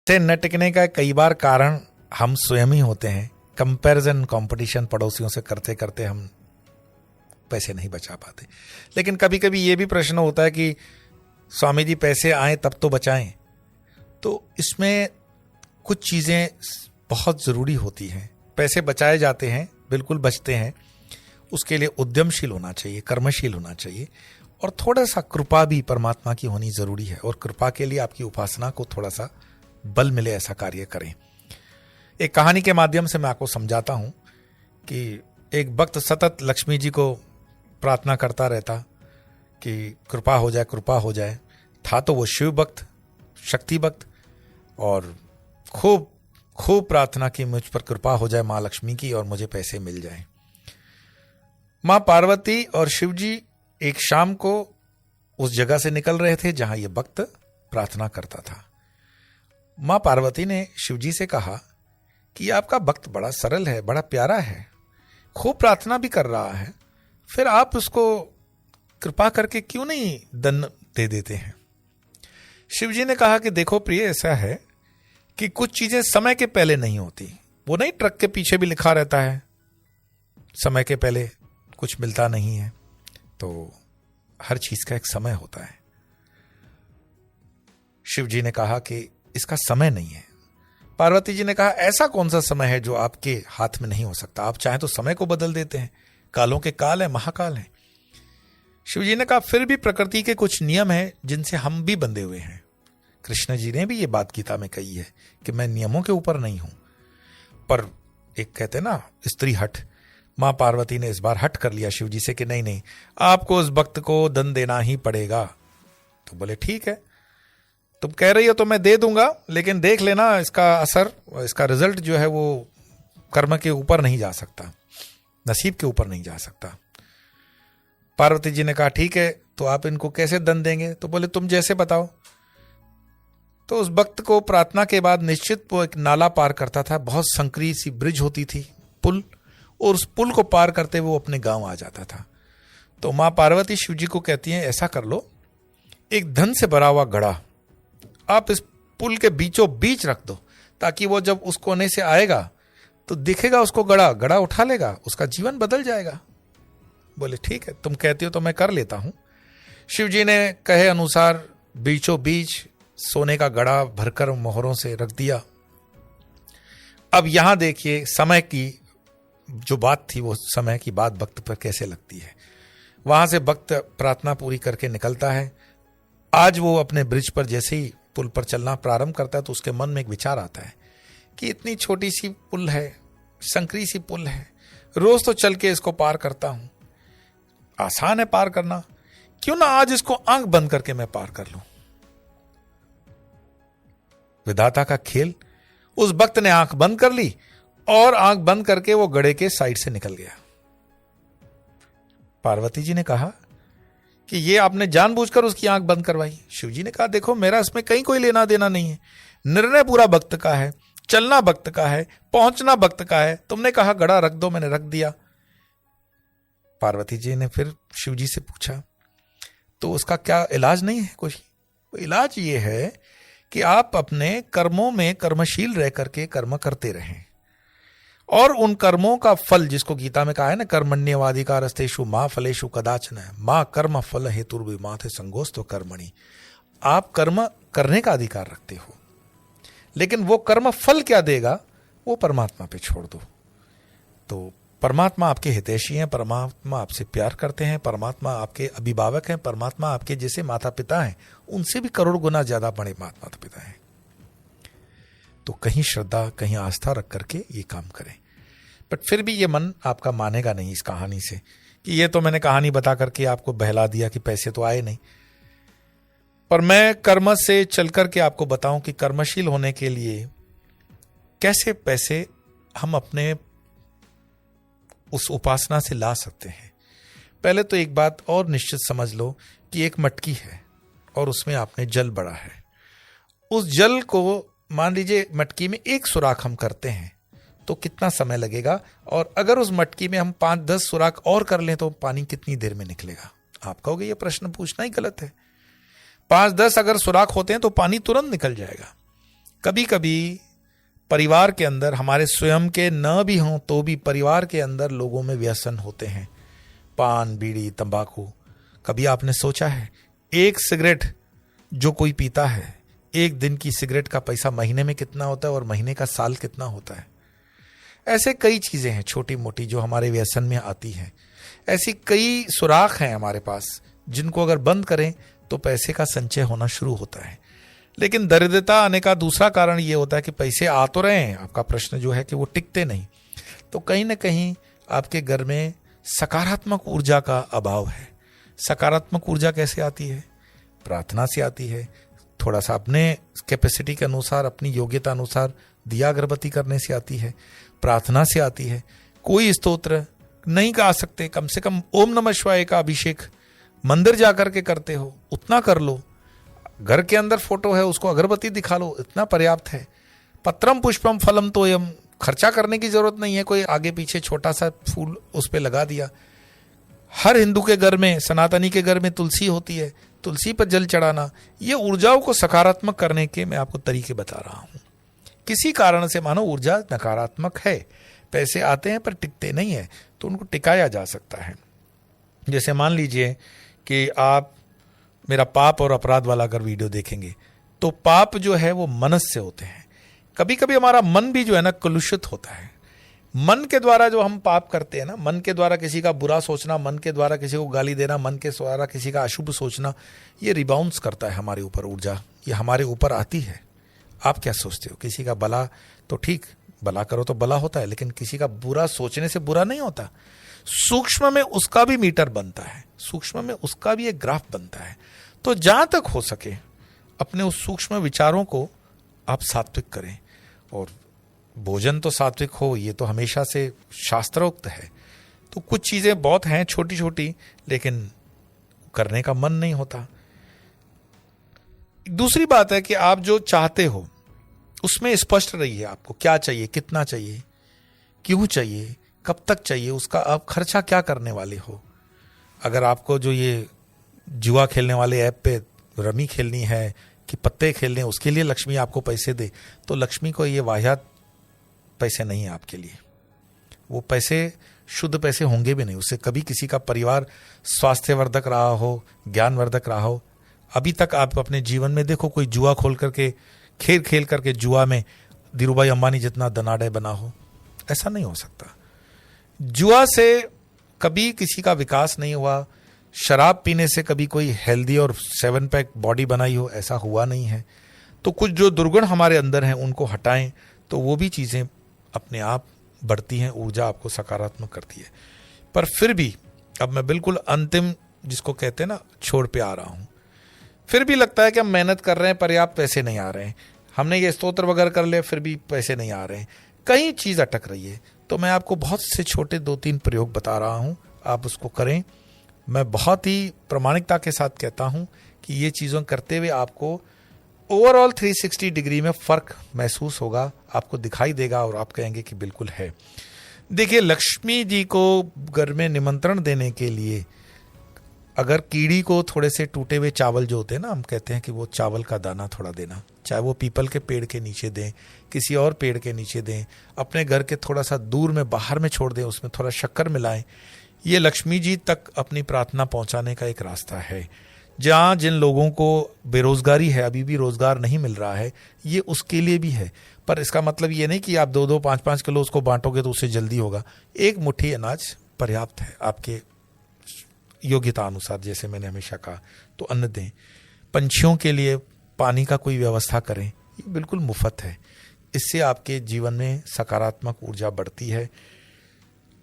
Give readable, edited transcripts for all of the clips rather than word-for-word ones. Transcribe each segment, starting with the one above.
रिश्ते न टिकने का कई बार कारण हम स्वयं ही होते हैं। कंपैरिजन, कंपटीशन पड़ोसियों से करते करते हम पैसे नहीं बचा पाते। लेकिन कभी कभी ये भी प्रश्न होता है कि स्वामी जी पैसे आए तब तो बचाएं। तो इसमें कुछ चीज़ें बहुत ज़रूरी होती हैं। पैसे बचाए जाते हैं, बिल्कुल बचते हैं, उसके लिए उद्यमशील होना चाहिए, कर्मशील होना चाहिए, और थोड़ा सा कृपा भी परमात्मा की होनी ज़रूरी है। और कृपा के लिए आपकी उपासना को थोड़ा सा बल मिले, ऐसा कार्य करें। एक कहानी के माध्यम से मैं आपको समझाता हूँ कि एक भक्त सतत लक्ष्मी जी को प्रार्थना करता रहता कि कृपा हो जाए, कृपा हो जाए। था तो वो शिव भक्त, शक्ति भक्त, और खूब खूब प्रार्थना की मुझ पर कृपा हो जाए माँ लक्ष्मी की और मुझे पैसे मिल जाएं। माँ पार्वती और शिव जी एक शाम को उस जगह से निकल रहे थे जहां ये भक्त प्रार्थना करता था। माँ पार्वती ने शिव जी से कहा कि आपका भक्त बड़ा सरल है, बड़ा प्यारा है, खूब प्रार्थना भी कर रहा है, फिर आप उसको कृपा करके क्यों नहीं धन दे देते हैं। शिव जी ने कहा कि देखो प्रिय, ऐसा है कि कुछ चीजें समय के पहले नहीं होती। वो नहीं, ट्रक के पीछे भी लिखा रहता है समय के पहले कुछ मिलता नहीं है। तो हर चीज का एक समय होता है। शिव जी ने कहा कि इसका समय नहीं है। पार्वती जी ने कहा ऐसा कौन सा समय है जो आपके हाथ में नहीं हो सकता? आप चाहें तो समय को बदल देते हैं, कालों के काल है, महाकाल है। शिव जी ने कहा फिर भी प्रकृति के कुछ नियम हैं जिनसे हम भी बंधे हुए हैं। कृष्ण जी ने भी ये बात गीता में कही है कि मैं नियमों के ऊपर नहीं हूं। पर एक कहते ना स्त्री हठ, मां पार्वती ने इस बार हट कर लिया शिव जी से कि नहीं नहीं, आपको उस भक्त को धन देना ही पड़ेगा। तो बोले ठीक है, तुम कह रही हो तो मैं दे दूंगा, लेकिन देख लेना इसका असर, इसका रिजल्ट जो है वो कर्म के ऊपर नहीं जा सकता, नसीब के ऊपर नहीं जा सकता। पार्वती जी ने कहा ठीक है, तो आप इनको कैसे धन देंगे? तो बोले तुम जैसे बताओ। तो उस भक्त को प्रार्थना के बाद निश्चित वो एक नाला पार करता था, बहुत संकरी सी ब्रिज होती थी, पुल, और उस पुल को पार करते वो अपने गांव आ जाता था। तो मां पार्वती शिव जी को कहती हैं ऐसा कर लो, एक धन से भरा हुआ घड़ा आप इस पुल के बीचों बीच रख दो, ताकि वो जब उस कोने से आएगा तो दिखेगा उसको घड़ा, घड़ा उठा लेगा, उसका जीवन बदल जाएगा। बोले ठीक है, तुम कहती हो तो मैं कर लेता हूं। शिव जी ने कहे अनुसार बीचों बीच सोने का घड़ा भरकर मोहरों से रख दिया। अब यहां देखिए समय की जो बात थी, वो समय की बात भक्त पर कैसे लगती है। वहां से भक्त प्रार्थना पूरी करके निकलता है। आज वो अपने ब्रिज पर जैसे ही पुल पर चलना प्रारंभ करता है तो उसके मन में एक विचार आता है कि इतनी छोटी सी पुल है, संकरी सी पुल है, रोज तो चल के इसको पार करता हूं, आसान है पार करना, क्यों ना आज इसको आंख बंद करके मैं पार कर लूं। विधाता का खेल, उस भक्त ने आंख बंद कर ली और आंख बंद करके वो घड़े के साइड से निकल गया। पार्वती जी ने कहा कि ये आपने जानबूझकर उसकी आंख बंद करवाई। शिव जी ने कहा देखो मेरा इसमें कहीं कोई लेना देना नहीं है, निर्णय पूरा भक्त का है, चलना भक्त का है, पहुंचना भक्त का है। तुमने कहा घड़ा रख दो, मैंने रख दिया। पार्वती जी ने फिर शिव जी से पूछा तो उसका क्या इलाज नहीं है? कुछ इलाज ये है कि आप अपने कर्मों में कर्मशील रह करके कर्म करते रहें, और उन कर्मों का फल, जिसको गीता में कहा है ना, कर्मण्यवाधिकारस्तेषु मां फलेषु कदाचन, मां कर्म फल हेतुर्विमाते संगोस्तो कर्मणि। आप कर्म करने का अधिकार रखते हो, लेकिन वो कर्म फल क्या देगा वो परमात्मा पे छोड़ दो। तो परमात्मा आपके हितैषी हैं, परमात्मा आपसे प्यार करते हैं, परमात्मा आपके अभिभावक हैं, परमात्मा आपके जैसे माता पिता हैं, उनसे भी करोड़ गुना ज्यादा बड़े माता पिता हैं। तो कहीं श्रद्धा, कहीं आस्था रख करके ये काम करें। बट फिर भी ये मन आपका मानेगा नहीं इस कहानी से कि ये तो मैंने कहानी बता करके आपको बहला दिया कि पैसे तो आए नहीं। पर मैं कर्म से चल करके आपको बताऊं कि कर्मशील होने के लिए कैसे पैसे हम अपने उस उपासना से ला सकते हैं। पहले तो एक बात और निश्चित समझ लो कि एक मटकी है और उसमें आपने जल भरा है। उस जल को मान लीजिए मटकी में एक सुराख हम करते हैं तो कितना समय लगेगा, और अगर उस मटकी में हम 5-10 सुराख और कर लें तो पानी कितनी देर में निकलेगा? आप कहोगे ये प्रश्न पूछना ही गलत है। 5-10 अगर सुराख होते हैं तो पानी तुरंत निकल जाएगा। कभी कभी परिवार के अंदर हमारे स्वयं के न भी हों तो भी परिवार के अंदर लोगों में व्यसन होते हैं, पान, बीड़ी, तंबाकू। कभी आपने सोचा है एक सिगरेट जो कोई पीता है, एक दिन की सिगरेट का पैसा महीने में कितना होता है और महीने का साल कितना होता है? ऐसे कई चीजें हैं छोटी मोटी जो हमारे व्यसन में आती हैं। ऐसी कई सुराख हैं हमारे पास जिनको अगर बंद करें तो पैसे का संचय होना शुरू होता है। लेकिन दरिद्रता आने का दूसरा कारण ये होता है कि पैसे आ तो रहे हैं, आपका प्रश्न जो है कि वो टिकते नहीं। तो कहीं ना कहीं आपके घर में सकारात्मक ऊर्जा का अभाव है। सकारात्मक ऊर्जा कैसे आती है? प्रार्थना से आती है। थोड़ा सा अपने कैपेसिटी के अनुसार, अपनी योग्यता अनुसार दिया अगरबत्ती करने से आती है, प्रार्थना से आती है। कोई स्तोत्र नहीं गा सकते, कम से कम ओम नमः शिवाय का अभिषेक मंदिर जाकर के करते हो उतना कर लो। घर के अंदर फोटो है उसको अगरबत्ती दिखा लो, इतना पर्याप्त है। पत्रम पुष्पम फलम तोयम, खर्चा करने की जरूरत नहीं है, कोई आगे पीछे छोटा सा फूल उस पे लगा दिया। हर हिंदू के घर में, सनातनी के घर में तुलसी होती है, तुलसी पर जल चढ़ाना, ये ऊर्जाओं को सकारात्मक करने के मैं आपको तरीके बता रहा हूं। किसी कारण से मानो ऊर्जा नकारात्मक है, पैसे आते हैं पर टिकते नहीं है, तो उनको टिकाया जा सकता है। जैसे मान लीजिए कि आप मेरा पाप और अपराध वाला अगर वीडियो देखेंगे तो पाप जो है वो मनस से होते हैं। कभी कभी हमारा मन भी जो है ना कलुषित होता है। मन के द्वारा जो हम पाप करते हैं ना, मन के द्वारा किसी का बुरा सोचना, मन के द्वारा किसी को गाली देना, मन के द्वारा किसी का अशुभ सोचना, ये रिबाउंस करता है हमारे ऊपर ऊर्जा, ये हमारे ऊपर आती है। आप क्या सोचते हो? किसी का भला तो ठीक, भला करो तो भला होता है, लेकिन किसी का बुरा सोचने से बुरा नहीं होता। सूक्ष्म में उसका भी मीटर बनता है, सूक्ष्म में उसका भी एक ग्राफ बनता है। तो जहां तक हो सके अपने उस सूक्ष्म विचारों को आप सात्विक करें। और भोजन तो सात्विक हो, ये तो हमेशा से शास्त्रोक्त है। तो कुछ चीजें बहुत हैं छोटी छोटी, लेकिन करने का मन नहीं होता। दूसरी बात है कि आप जो चाहते हो उसमें स्पष्ट रहिए। आपको क्या चाहिए, कितना चाहिए, क्यों चाहिए, कब तक चाहिए, उसका आप खर्चा क्या करने वाले हो। अगर आपको जो ये जुआ खेलने वाले ऐप पे रमी खेलनी है कि पत्ते खेलने, उसके लिए लक्ष्मी आपको पैसे दे, तो लक्ष्मी को ये वाहियात पैसे नहीं है आपके लिए। वो पैसे शुद्ध पैसे होंगे भी नहीं। उससे कभी किसी का परिवार स्वास्थ्यवर्धक रहा हो, ज्ञानवर्धक रहा हो। अभी तक आप अपने जीवन में देखो कोई जुआ खोल करके, खेल खेल करके जुआ में धीरूभाई अंबानी जितना धनाढ्य बना हो, ऐसा नहीं हो सकता। जुआ से कभी किसी का विकास नहीं हुआ। शराब पीने से कभी कोई हेल्दी और 7 पैक बॉडी बनाई हो, ऐसा हुआ नहीं है। तो कुछ जो दुर्गुण हमारे अंदर हैं उनको हटाएं तो वो भी चीजें अपने आप बढ़ती हैं, ऊर्जा आपको सकारात्मक करती है। पर फिर भी अब मैं बिल्कुल अंतिम, जिसको कहते हैं ना, छोड़ पे आ रहा हूं। फिर भी लगता है कि हम मेहनत कर रहे हैं, पर्याप्त पैसे नहीं आ रहे हैं। हमने ये स्तोत्र वगैरह कर लिया, फिर भी पैसे नहीं आ रहे हैं, कहीं चीज अटक रही है। तो मैं आपको बहुत से छोटे 2-3 प्रयोग बता रहा हूं, आप उसको करें। मैं बहुत ही प्रामाणिकता के साथ कहता हूं कि ये चीज़ों करते हुए आपको ओवरऑल 360 डिग्री में फर्क महसूस होगा, आपको दिखाई देगा और आप कहेंगे कि बिल्कुल है। देखिए, लक्ष्मी जी को घर में निमंत्रण देने के लिए अगर कीड़ी को थोड़े से टूटे हुए चावल जो होते हैं ना, हम कहते हैं कि वो चावल का दाना थोड़ा देना, चाहे वो पीपल के पेड़ के नीचे दें, किसी और पेड़ के नीचे दें, अपने घर के थोड़ा सा दूर में बाहर में छोड़ दें, उसमें थोड़ा शक्कर मिलाएं। ये लक्ष्मी जी तक अपनी प्रार्थना पहुंचाने का एक रास्ता है। जहाँ जिन लोगों को बेरोजगारी है, अभी भी रोजगार नहीं मिल रहा है, ये उसके लिए भी है। पर इसका मतलब ये नहीं कि आप 2-2, 5-5 किलो उसको बांटोगे तो उससे जल्दी होगा। एक मुट्ठी अनाज पर्याप्त है आपके योग्यता अनुसार, जैसे मैंने हमेशा कहा। तो अन्न दें। पंछियों के लिए पानी का कोई व्यवस्था करें, ये बिल्कुल मुफ्त है। इससे आपके जीवन में सकारात्मक ऊर्जा बढ़ती है।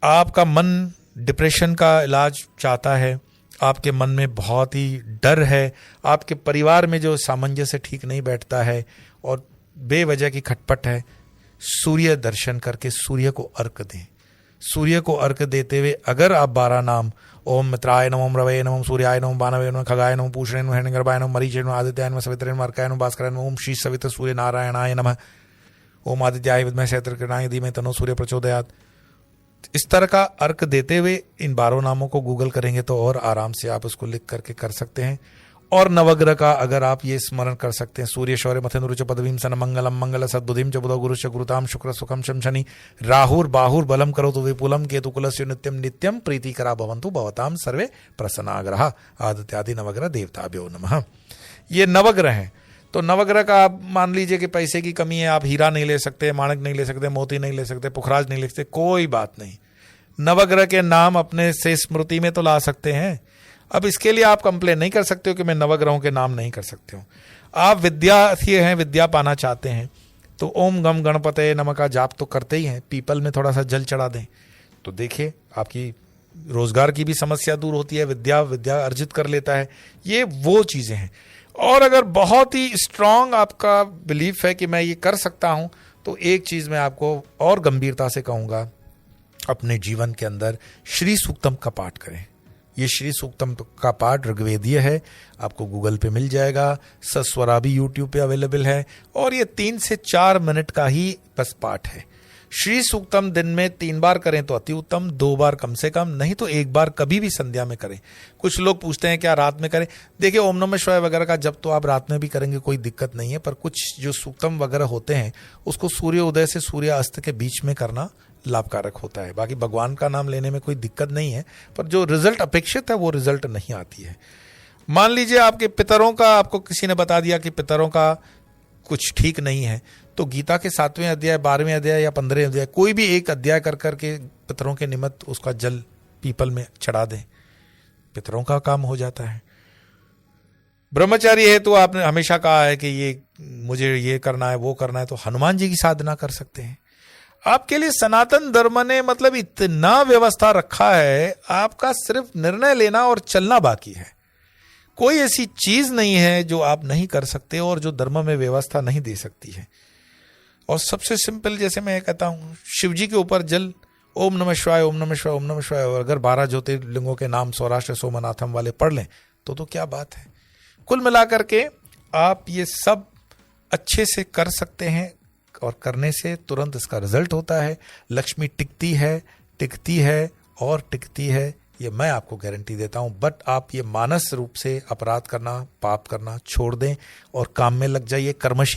आपका मन डिप्रेशन का इलाज चाहता है, आपके मन में बहुत ही डर है, आपके परिवार में जो सामंजस्य ठीक नहीं बैठता है और बेवजह की खटपट है, सूर्य दर्शन करके सूर्य को अर्घ दें। सूर्य को अर्घ देते हुए अगर आप 12 नाम, ओम मित्राय नमः, ओम रवये नमः, सूर्याय नमः, बानवे नमः, खगाय नमः, पूषणे नमः, हिरण्यगर्भाय नमः, मरीचे नमः, आदित्याय नमः, सवित्रे नमः, अर्काय नमः, भास्कराय नमः, ओम श्री सवित सूर्य नारायणाय नमः, ओम आदित्याय विद्महे शत्रकिरणाय धीमहि तन्नो सूर्य प्रचोदयात्। इस तरह का अर्क देते हुए इन 12 नामों को गूगल करेंगे तो और आराम से आप उसको लिख करके कर सकते हैं। और नवग्रह का अगर आप ये स्मरण कर सकते हैं, सूर्य शौर्य मथेन्द्र च पदवीम सन मंगलम मंगल सद्बुद्धिम च बुधो गुरुश्च गुरुताम शुक्र सुखम शम शनि राहुर बाहुर बलम करो तो विपुलम केतु कुलस्य नित्यम नित्यम प्रीतिकरा भवन्तु भवताम सर्वे प्रसन्नाग्रहा आदित्यादि नवग्रह देवताभ्यो नमः। ये नवग्रह हैं। तो नवग्रह का आप मान लीजिए कि पैसे की कमी है, आप हीरा नहीं ले सकते, माणिक नहीं ले सकते, मोती नहीं ले सकते, पुखराज नहीं ले सकते, कोई बात नहीं, नवग्रह के नाम अपने से स्मृति में तो ला सकते हैं। अब इसके लिए आप कंप्लेन नहीं कर सकते हो कि मैं नवग्रहों के नाम नहीं कर सकते हो। आप विद्यार्थी हैं, विद्या पाना चाहते हैं, तो ओम गम गणपते नमः का जाप तो करते ही हैं, पीपल में थोड़ा सा जल चढ़ा दें, तो देखिए आपकी रोजगार की भी समस्या दूर होती है, विद्या अर्जित कर लेता है। ये वो चीजें हैं। और अगर बहुत ही स्ट्रांग आपका बिलीफ है कि मैं ये कर सकता हूं, तो एक चीज मैं आपको और गंभीरता से कहूंगा, अपने जीवन के अंदर श्री सूक्तम का पाठ करें। ये श्री सूक्तम का पाठ ऋग्वेदीय है, आपको गूगल पे मिल जाएगा, सस्वरा भी यूट्यूब पे अवेलेबल है, और ये 3 से 4 मिनट का ही बस पाठ है। श्री सूक्तम दिन में 3 बार करें तो अति उत्तम, 2 बार कम से कम, नहीं तो 1 बार कभी भी संध्या में करें। कुछ लोग पूछते हैं क्या रात में करें? देखिए, ओम नमः शिवाय वगैरह का जब तो आप रात में भी करेंगे कोई दिक्कत नहीं है, पर कुछ जो सूक्तम वगैरह होते हैं उसको सूर्य उदय से सूर्य अस्त के बीच में करना लाभकारक होता है। बाकी भगवान का नाम लेने में कोई दिक्कत नहीं है, पर जो रिजल्ट अपेक्षित है वो रिजल्ट नहीं आती है। मान लीजिए आपके पितरों का, आपको किसी ने बता दिया कि पितरों का कुछ ठीक नहीं है, तो गीता के 7वें अध्याय, 12वें अध्याय या 15वें अध्याय, कोई भी एक अध्याय कर करके पितरों के निमित्त उसका जल पीपल में चढ़ा दें, पितरों का काम हो जाता है। ब्रह्मचारी है तो आपने हमेशा कहा है कि ये मुझे ये करना है वो करना है, तो हनुमान जी की साधना कर सकते हैं। आपके लिए सनातन धर्म ने मतलब इतना व्यवस्था रखा है, आपका सिर्फ निर्णय लेना और चलना बाकी है। कोई ऐसी चीज नहीं है जो आप नहीं कर सकते और जो धर्म में व्यवस्था नहीं दे सकती है। और सबसे सिंपल, जैसे मैं कहता हूं, शिव जी के ऊपर जल ओम नमः शिवाय ओम नमः शिवाय ओम नमः शिवाय, और अगर 12 ज्योतिर्लिंगों के नाम सौराष्ट्र सोमनाथम वाले पढ़ लें तो क्या बात है। कुल मिलाकर के आप ये सब अच्छे से कर सकते हैं, और करने से तुरंत इसका रिजल्ट होता है। लक्ष्मी टिकती है और टिकती है, ये मैं आपको गारंटी देता हूं। बट आप ये मानस रूप से अपराध करना, पाप करना छोड़ दें और काम में लग जाइए, कर्मशील